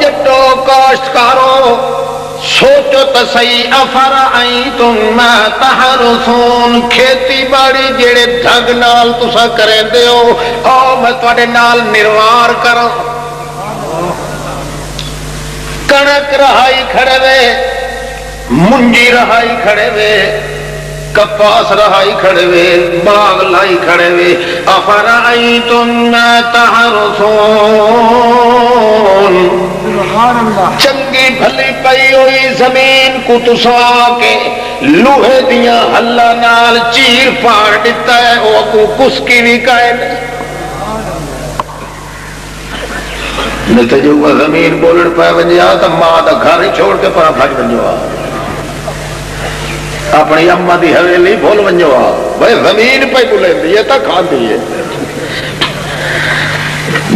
جٹو کاشتکارو سوچو تو سی افرائیتم ما تحرثون کھیتی باڑی جڑے دھگ نال تسا کریں دیو او میں تواڈے نال نروار کراں کنک رہائی کھڑے وے منجی رہائی کھڑے وے کپاس رہائی کھڑے وے باغ لائی کھڑے وے افرائیتم ما تحرثون چنگی بھلی پئی ہوئی زمین کو تسا کے لوہے دیاں ہلا نال چیر پاڑ دیتا ہے وہ کو کسکی بھی کائے نہیں تو جو وہ زمین بولڑ پہ بنجیا تو ماں دا گھر چھوڑ کے پرا بھاج بنجوا اپنی اماں دی حویلی بھول بنجوا بھائی زمین پہ بلیں دی یہ تا کھان دی ہے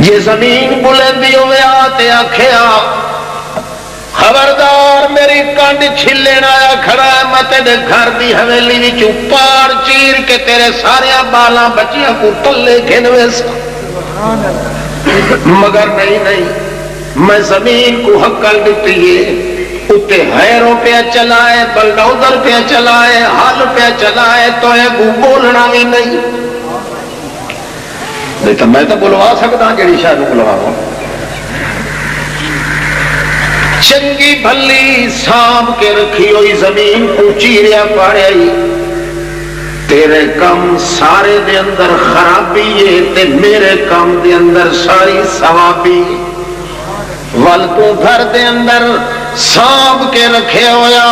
یہ زمین بلیں دی ہوئے آتے آکھیا خبردار میری کانڈ چھلین آیا کھڑا ہے میں تیرے گھر دی حویلی وچوں پار چیر کے تیرے سارے بالاں بچیاں کو تلے گھنوے سا مگر نہیں میں زمین کو حقل دیتی ہے اتے حیروں پہ چلائے بلڈوزر پہ چلائے حال پہ چلائے تو یہ کو بولنا بھی نہیں تو میں تو بلوا سکتا ہوں جڑی شاید بلواؤں چنگی بھلی سام کے رکھی ہوئی زمین کو چیریا پاڑی تیرے کم سارے دے اندر خرابی ہے تے میرے کم دے اندر ساری ثوابی ول تو گھر دے اندر سانپ کے رکھے ہویا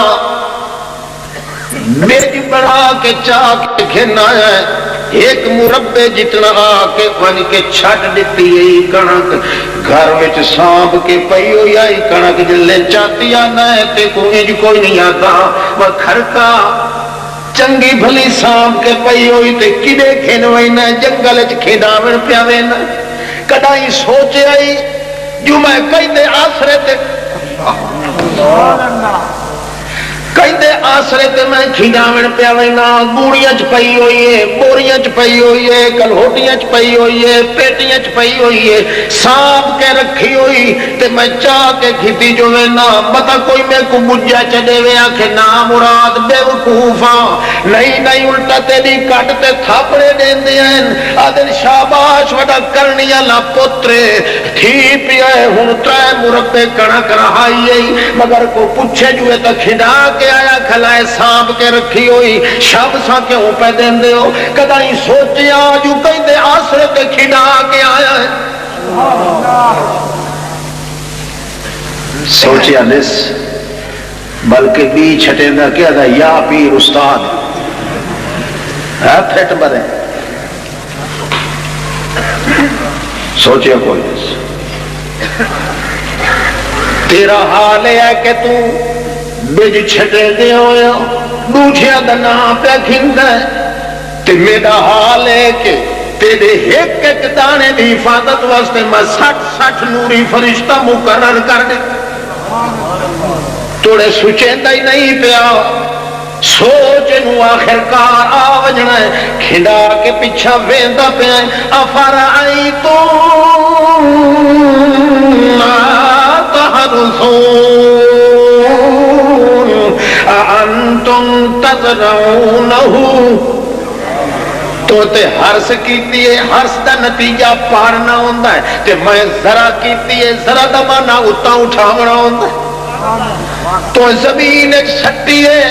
بیج بڑھا کے چاہ کے کھنا ہے ایک مربے جتنا آ کے بن کے چھٹ دیتی ہے کنک گھر وچ سانپ کے پئی ہوئی آئی کنک جلے چاہتی آنا ہے تے کوئی نہیں آتا وہ کھڑکا چنگی بھلی سانپ کے پئی ہوئی تے کڈے کھنوئی نہ جنگل وچ کھڈاون پیاوے نہ کدائی سوچ آئی جو میں کہندے آسرے تے کہندے آسرے تے میں کھڈاون پیاوے نہ گوڑیاں چ پئی ہوئی ہے بوریاں چ پئی ہوئی ہے کلہوٹیاں چ پئی ہوئی ہے پیٹیاں چ پئی ہوئی ہے سانپ کے رکھی ہوئی تے میں چاہ کے کھتی جو نہ پتہ کوئی میں کو بجا چڈے وے آکھے نا مراد بے وقوفا نہیں الٹا تیری کٹ تے تھاپڑے دیندے ہیں آدن شاباش وڈا کرنی والا پتر تھی پیا ہن ترے مربے کنک رہائی ہے مگر کو پوچھے جو تے کھڈا کے آیا کھلائے سانپ کے رکھی ہوئی شب سا کیوں پہ دین دے ہو کدائی سوچیا جو کہندے آسرے تے کھڈا کے آیا ہے سوچیا نس بلکہ بی چھٹے دا کیا دا یا پیر استاد ہے پھٹ برے سوچیا کوئی نس تیرا حال ہے کہ تو بج چھٹے دے ہویا دوجھیا دا نام پہ کھندا ہے تے میرا حال ہے کہ تیرے ایک دانے دی حفاظت واسطے میں 60 نوری فرشتہ مقرر کر دے توڑے سوچیندہ ہی نہیں پیا سوچ نو آخر کار آوجنا ہے کھنڈا کے پیچھا ویندا پیا افرائیتم ما تحرثون انتم تزرعونہ تو تے حرس کیتی ہے حرس دا نتیجہ پارنا ہوندہ ہے تے میں ذرا کیتی ہے ذرا دا مانا اتا اٹھاونا ہوندہ ہے تو زمین ایک سٹی ہے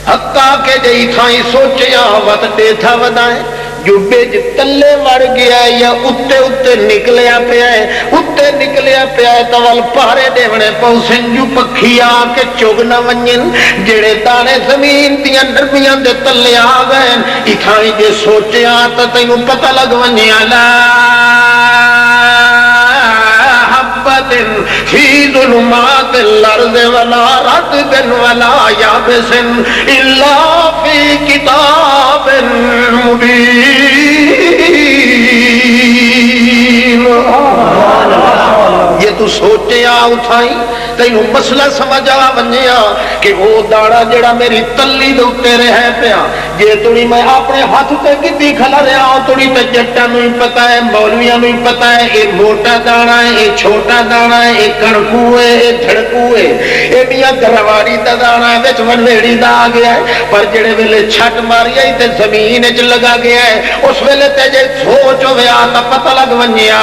حتیٰ کہ جئی تھائیں سوچے آوات دیتھا ودائیں جو بیج تلے وڑ گیا ہے یا اتے نکلیا پیا ہے اتے نکلیا پیا ہے تول پارے دیونے پوسن جو پکھی آکے چوگ نہ ونجن جڑے دانے زمین دیاں نرمیاں دے تلے آگئے اتھائیں جے سوچے آتا تینوں پتہ لگ ونیا لا حبت فی ظلمات الارض ولا رطب ولا یابس الا فی کتاب مبین یہ تو سوچے آؤ تھائیں تینوں مسئلہ سمجھ آ ونجیا کہ وہ داڑا جڑا میری تلی دے اوتے رہے پیا جے تڑی میں اپنے ہاتھ تے کیتی کھلا رہا تڑی تے جٹاں نوں پتہ ہے مولویاں نوں پتہ ہے اے موٹا دانا ہے اے چھوٹا دانا ہے اے کڑکو ہے اے دھڑکو ہے اے میاں گرواڑی دا دانا وچ ونڈیڑی دا آ گیا ہے پر جڑے ویلے چھٹ ماری آئی تے زمین وچ لگا گیا ہے اس ویلے تے جے سوچ ہوے آ تا پتہ لگ ونجیا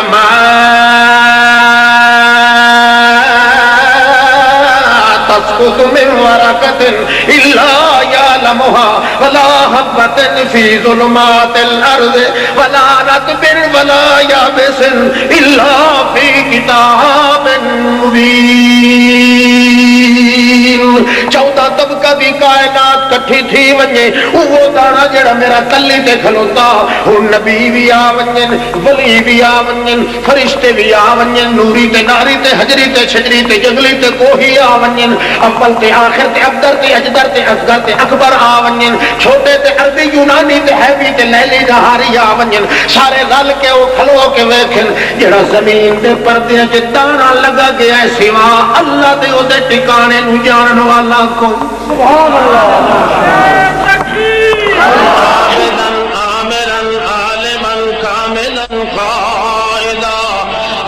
تسقط من ورقة إلا يعلمها ولا حبة في ظلمات الأرض ولا رطب ولا يابس إلا في كتاب مبين 14 طبقہ دی کائنات کٹھی تھی ونجے وہ دانا جڑا میرا تلی تے کھلوتا وہ نبی بھی آ ونجن ولی بھی آ ونجن فرشتے بھی آ ونجن نوری تے ناری تے حجری تے شجری تے جنگلی تے کوہی آ ونجن اول تے آخر تے ابدر تے اجدر تے اصغر تے اکبر آ ونجن چھوٹے تے عربی یونانی تے حیوی تے لیلی جہاری آ ونجن سارے رل کے وہ کھلو کے ویکھن جڑا زمین دے پردے وچ دانا لگا گیا ہے سوا اللہ دے او دے ٹھکانے نو جانن والا کو سبحان اللہ عامرا عالما کاملا قائدا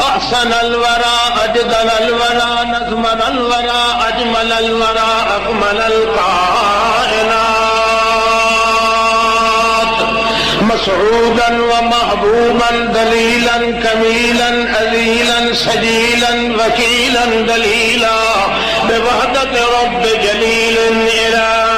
احسن الورى اجدل الورى نظما الورى اجمل الورى اكمل الكائنات مسعودا ومحبوبا دليلا كميلا أذيلا سجيلا وكيلا دليلا بوحدة رب جليل إله